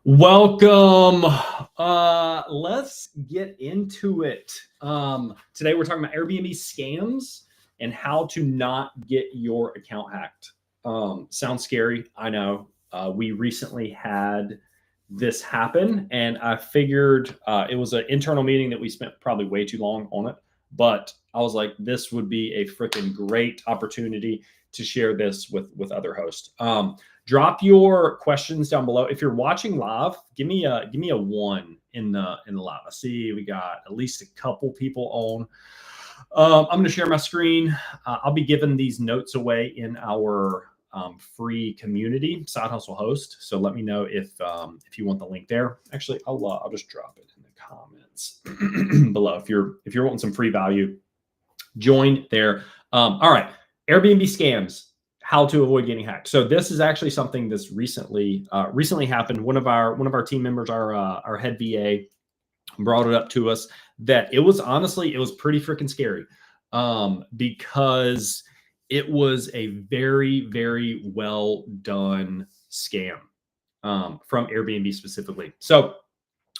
Welcome. Let's get into it. Today we're talking about Airbnb scams and how to not get your account hacked. Sounds scary, I know. We recently had this happen, and I figured it was an internal meeting that we spent probably way too long on it. But I was like, this would be a freaking great opportunity to share this with other hosts. Drop your questions down below. If you're watching live, give me a one in the live. I see we got at least a couple people on. I'm going to share my screen. I'll be giving these notes away in our free community side hustle host. So let me know if you want the link there. Actually, I'll just drop it in the comments below. If you're wanting some free value, join there. All right, Airbnb scams. How to avoid getting hacked. So this is actually something that's recently happened. One of our team members, our head VA, brought it up to us that it was pretty freaking scary, because it was a very, very well done scam from Airbnb specifically. So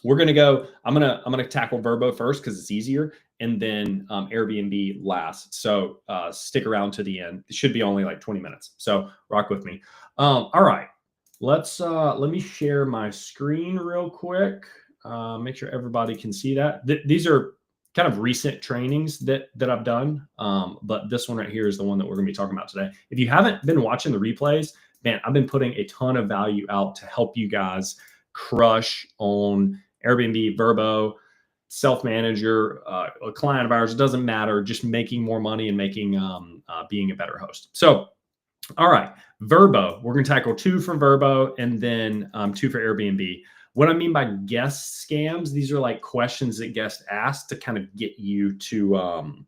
we're gonna go. I'm gonna tackle Vrbo first because it's easier, and then Airbnb last. So stick around to the end. It should be only like 20 minutes. So rock with me. All right, let me share my screen real quick. Make sure everybody can see that. These are kind of recent trainings that I've done, but this one right here is the one that we're gonna be talking about today. If you haven't been watching the replays, man, I've been putting a ton of value out to help you guys crush on Airbnb, Vrbo, self-manager, a client of ours, it doesn't matter, just making more money and making being a better host. So, all right, Vrbo, we're going to tackle 2 from Vrbo and then 2 for Airbnb. What I mean by guest scams, these are like questions that guests ask to kind of get you to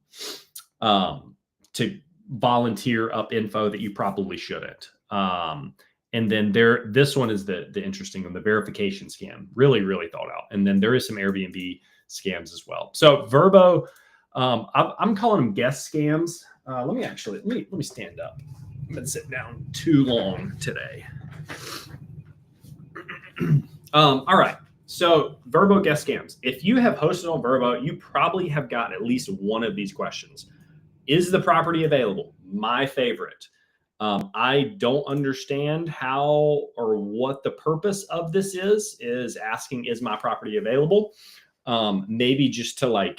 volunteer up info that you probably shouldn't. And then this one is the interesting one, the verification scam. Really, really thought out. And then there is some Airbnb scams as well. So Vrbo, I'm calling them guest scams. Let me stand up. I've been sitting down too long today. All right. So Vrbo guest scams. If you have hosted on Vrbo, you probably have gotten at least one of these questions. Is the property available? My favorite. I don't understand how or what the purpose of this is asking, is my property available? Maybe just to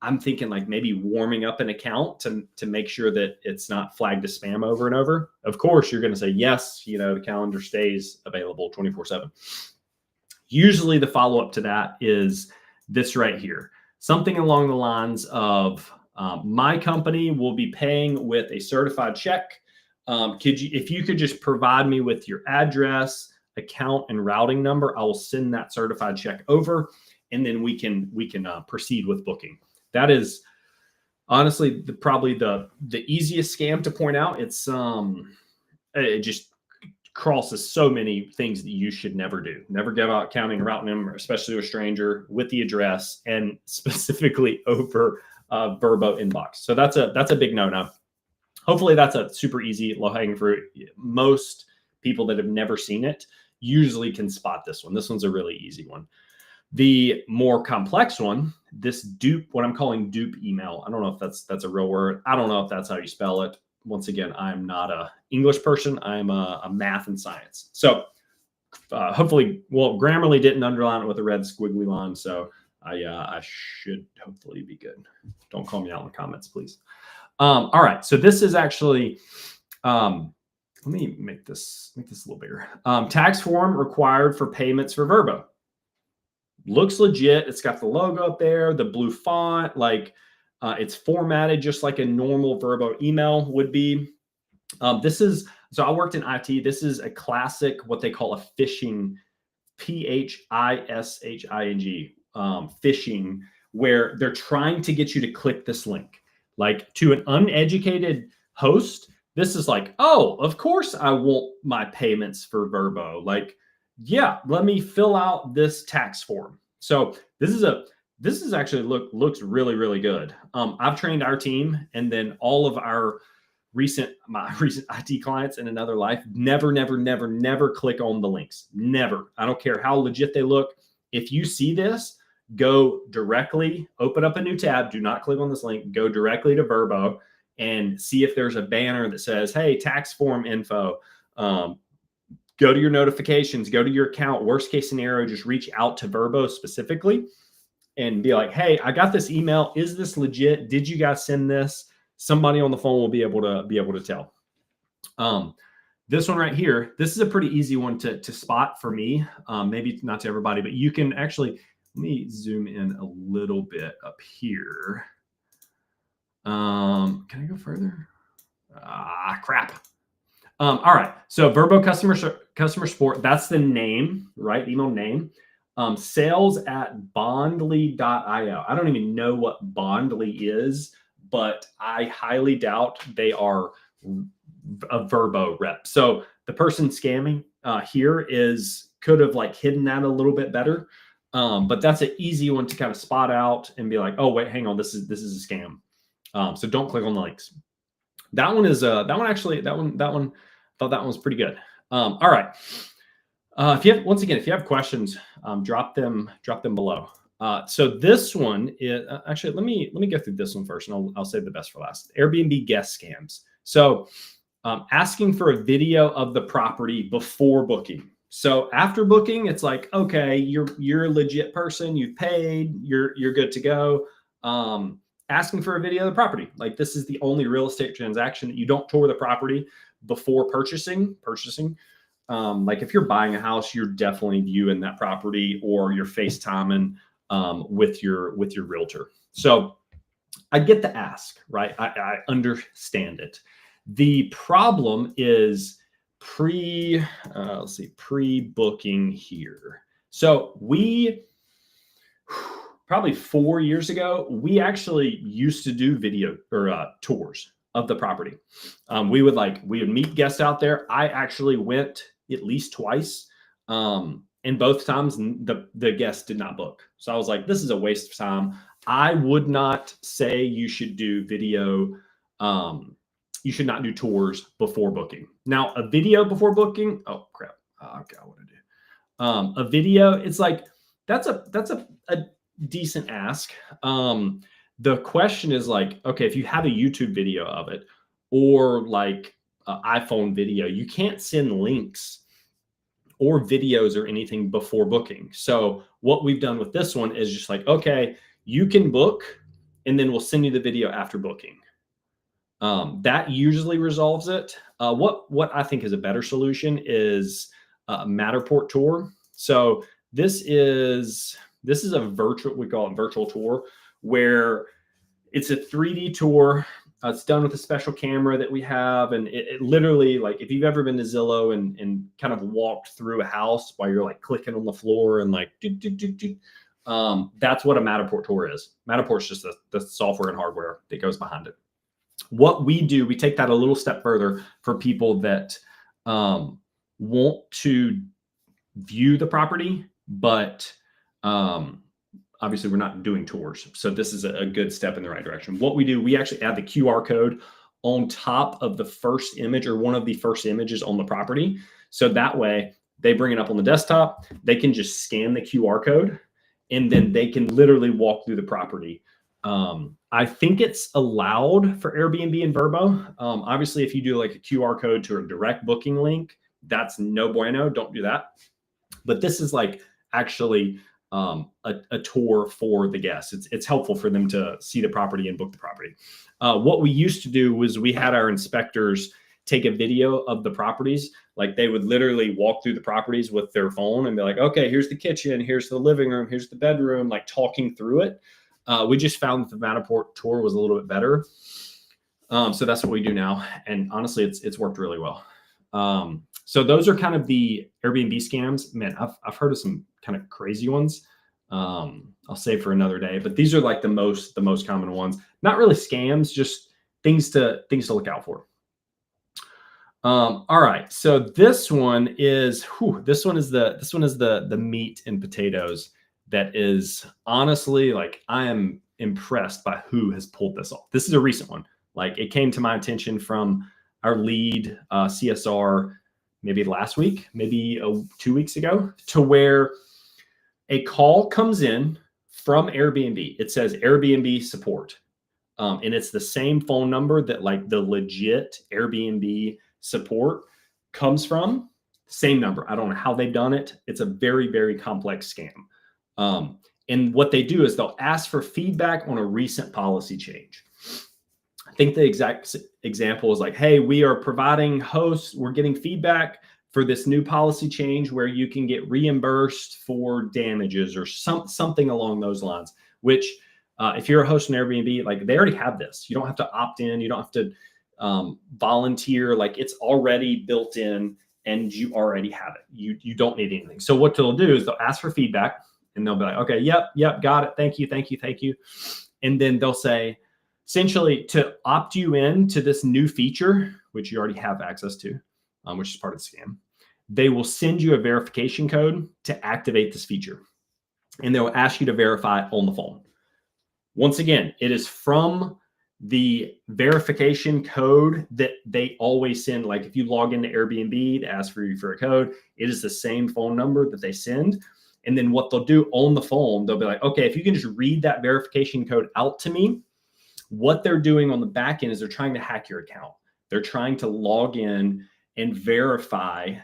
I'm thinking maybe warming up an account to make sure that it's not flagged as spam over and over. Of course, you're going to say, yes, the calendar stays available 24/7. Usually the follow-up to that is this right here. Something along the lines of, my company will be paying with a certified check. If you could just provide me with your address, account, and routing number, I will send that certified check over, and then we can proceed with booking. That is honestly probably the easiest scam to point out. It's it just crosses so many things that you should never do. Never give out accounting and routing number, especially to a stranger, with the address, and specifically over Vrbo inbox. So that's a big no-no. Hopefully that's a super easy, low-hanging fruit. Most people that have never seen it usually can spot this one. This one's a really easy one. The more complex one, this dupe, what I'm calling dupe email. I don't know if that's a real word. I don't know if that's how you spell it. Once again, I'm not a English person. I'm a math and science. So hopefully, Grammarly didn't underline it with a red squiggly line, so I should hopefully be good. Don't call me out in the comments, please. All right, so this is actually, let me make this a little bigger. Tax form required for payments for Vrbo. Looks legit. It's got the logo up there, the blue font, it's formatted just like a normal Vrbo email would be. So I worked in IT. This is a classic, what they call a phishing, phishing, phishing, where they're trying to get you to click this link. To an uneducated host, this is oh, of course I want my payments for Vrbo. Yeah, let me fill out this tax form. So this is actually looks really, really good. I've trained our team, and then all of our my recent IT clients in another life, never, never, never, never click on the links. Never. I don't care how legit they look. If you see this, go directly, open up a new tab. Do not click on this link. Go directly to Verbo and see if there's a banner that says, hey, tax form info. Go to your notifications, go to your account. Worst case scenario, just reach out to Verbo specifically and be like, hey, I got this email. Is this legit? Did you guys send this? Somebody on the phone will be able to tell. This one right here, this is a pretty easy one to spot for me. Maybe not to everybody, but you can actually, let me zoom in a little bit up here. Can I go further? Crap. All right. So Verbo customer support, that's the name, right? Email name. sales@bondly.io. I don't even know what Bondly is, but I highly doubt they are a Verbo rep. So the person scamming here could have like hidden that a little bit better. But that's an easy one to kind of spot out and be like, oh, wait, hang on. This is a scam. So don't click on the links. That one thought that one was pretty good. All right. If you have questions, drop them below. So this one is actually, let me go through this one first, and I'll save the best for last. Airbnb guest scams. So asking for a video of the property before booking. So after booking, it's like, okay, you're a legit person, you've paid, you're good to go. Asking for a video of the property. Like, this is the only real estate transaction that you don't tour the property before purchasing. Like if you're buying a house, you're definitely viewing that property, or you're FaceTiming with your realtor. So I get the ask, right? I understand it. The problem is pre-booking here. So we probably 4 years ago, we actually used to do video or tours of the property. We would meet guests out there. I actually went at least twice. And both times the guest did not book. So I was like, this is a waste of time. I would not say you should do video. You should not do tours before booking. Now, a video before booking, oh crap. Okay, I want to do a video. It's like, that's a decent ask. The question is like, okay, if you have a YouTube video of it, or like iPhone video, you can't send links or videos or anything before booking. So what we've done with this one is just like, okay, you can book and then we'll send you the video after booking. That usually resolves it. What I think is a better solution is Matterport tour. So this is a virtual, we call it virtual tour, where it's a 3D tour. It's done with a special camera that we have. And it literally, like, if you've ever been to Zillow and kind of walked through a house while you're like clicking on the floor and like, that's what a Matterport tour is. Matterport's just the software and hardware that goes behind it. What we do, we take that a little step further for people that want to view the property, but obviously we're not doing tours. So this is a good step in the right direction. What we do, we actually add the QR code on top of the first image, or one of the first images on the property. So that way they bring it up on the desktop, they can just scan the QR code, and then they can literally walk through the property. I think it's allowed for Airbnb and Verbo. Obviously, if you do like a QR code to a direct booking link, that's no bueno. Don't do that. But this is like actually a tour for the guests. It's helpful for them to see the property and book the property. What we used to do was we had our inspectors take a video of the properties. Like, they would literally walk through the properties with their phone and be like, okay, here's the kitchen, here's the living room, here's the bedroom, like talking through it. We just found that the Matterport tour was a little bit better. So that's what we do now. And honestly, it's worked really well. So those are kind of the Airbnb scams. Man, I've heard of some kind of crazy ones. I'll save for another day, but these are like the most common ones. Not really scams, just things to look out for. All right. So this one is the meat and potatoes. That is honestly, like, I am impressed by who has pulled this off. This is a recent one. Like it came to my attention from our lead CSR maybe last week, maybe 2 weeks ago, to where a call comes in from Airbnb. It says Airbnb support. And it's the same phone number that like the legit Airbnb support comes from. Same number. I don't know how they've done it. It's a very, very complex scam. And what they do is they'll ask for feedback on a recent policy change. I think the exact example is like, hey, we are providing hosts. We're getting feedback for this new policy change where you can get reimbursed for damages or something along those lines, which if you're a host on Airbnb, like they already have this. You don't have to opt in. You don't have to volunteer. Like it's already built in and you already have it. You don't need anything. So what they'll do is they'll ask for feedback and they'll be like, okay, yep, got it. Thank you. And then they'll say, essentially to opt you in to this new feature, which you already have access to, which is part of the scam, they will send you a verification code to activate this feature. And they'll ask you to verify on the phone. Once again, it is from the verification code that they always send. Like if you log into Airbnb to ask for you for a code, it is the same phone number that they send. And then what they'll do on the phone, they'll be like, okay, if you can just read that verification code out to me. What they're doing on the back end is they're trying to hack your account. They're trying to log in and verify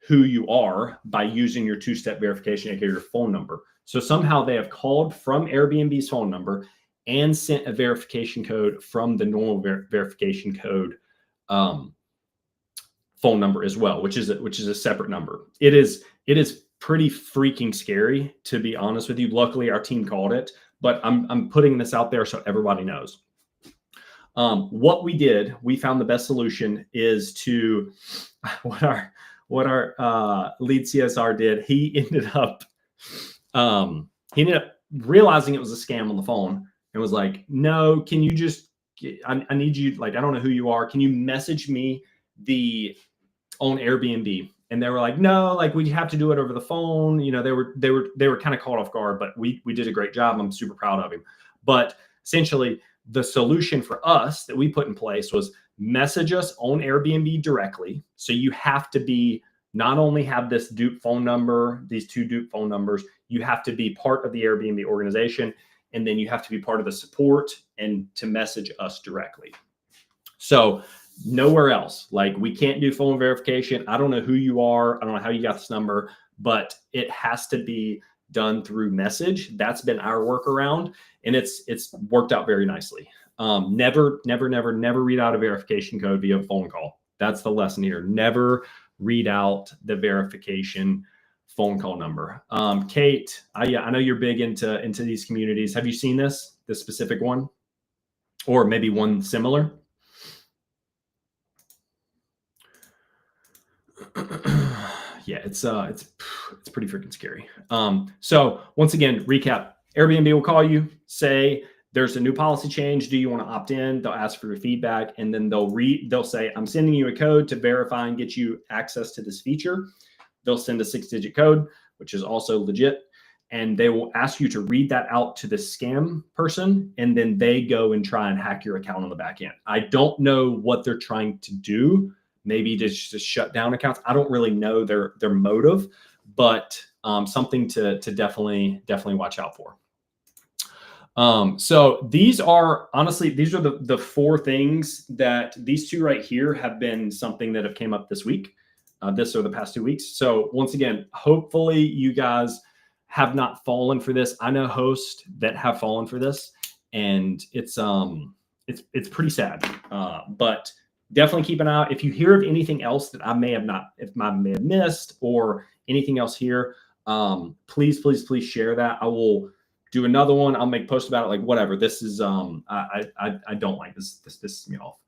who you are by using your two-step verification, aka your phone number. So somehow they have called from Airbnb's phone number and sent a verification code from the normal verification code phone number as well, which is a separate number. It is pretty freaking scary, to be honest with you. Luckily, our team called it, but I'm putting this out there so everybody knows. What we did, we found the best solution is to what our lead CSR did. He ended up realizing it was a scam on the phone and was like, no, can you just, I need you, like, I don't know who you are. Can you message me on Airbnb? And they were like, no, like we have to do it over the phone. You know, they were kind of caught off guard, but we did a great job. I'm super proud of him. But essentially the solution for us that we put in place was message us on Airbnb directly. So you have to not only have this dupe phone number, these two dupe phone numbers, you have to be part of the Airbnb organization. And then you have to be part of the support and to message us directly. So nowhere else, like we can't do phone verification. I don't know who you are. I don't know how you got this number, but it has to be done through message. That's been our workaround, and it's worked out very nicely. Never read out a verification code via phone call. That's the lesson here. Never read out the verification phone call number. Kate, I know you're big into these communities. Have you seen this specific one, or maybe one similar? Yeah, it's pretty freaking scary. So once again, recap, Airbnb will call you, say there's a new policy change. Do you want to opt in? They'll ask for your feedback, and then they'll say, I'm sending you a code to verify and get you access to this feature. They'll send a 6-digit code, which is also legit. And they will ask you to read that out to the scam person. And then they go and try and hack your account on the back end. I don't know what they're trying to do. Maybe just to shut down accounts. I don't really know their motive, but something to definitely watch out for. So these are the 4 things that these 2 right here have been something that have came up this week, this or the past 2 weeks. So once again, hopefully you guys have not fallen for this. I know hosts that have fallen for this, and it's pretty sad, but definitely keep an eye out. If you hear of anything else that I may have missed or anything else here, please share that. I will do another one. I'll make a post about it, like whatever. This is, I don't like this. This pisses me off.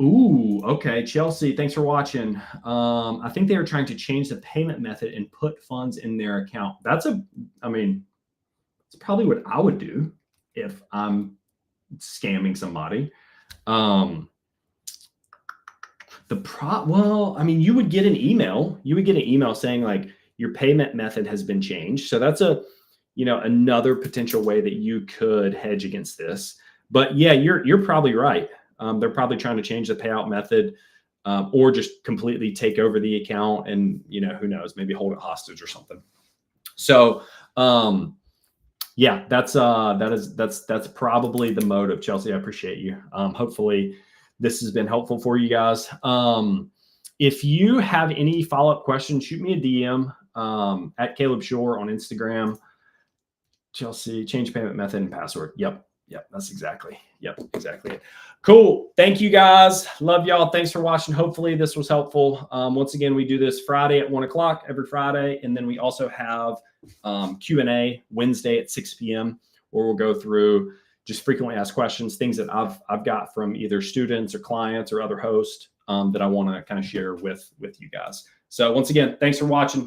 Ooh, okay. Chelsea, thanks for watching. I think they were trying to change the payment method and put funds in their account. It's probably what I would do if I'm scamming somebody. Well, I mean, you would get an email. You would get an email saying like your payment method has been changed. So that's another potential way that you could hedge against this. But yeah, you're probably right. They're probably trying to change the payout method, or just completely take over the account and, who knows, maybe hold it hostage or something. So, yeah, that's probably the motive. Chelsea, I appreciate you. Hopefully this has been helpful for you guys. If you have any follow-up questions, shoot me a DM at Caleb Shore on Instagram. Chelsea, change payment method and password. Yep, that's exactly. Yep, exactly. Cool. Thank you guys. Love y'all. Thanks for watching. Hopefully this was helpful. Once again, we do this Friday at 1 o'clock every Friday. And then we also have Q&A Wednesday at 6 p.m. where we'll go through just frequently asked questions, things that I've got from either students or clients or other hosts that I want to kind of share with you guys. So once again, thanks for watching.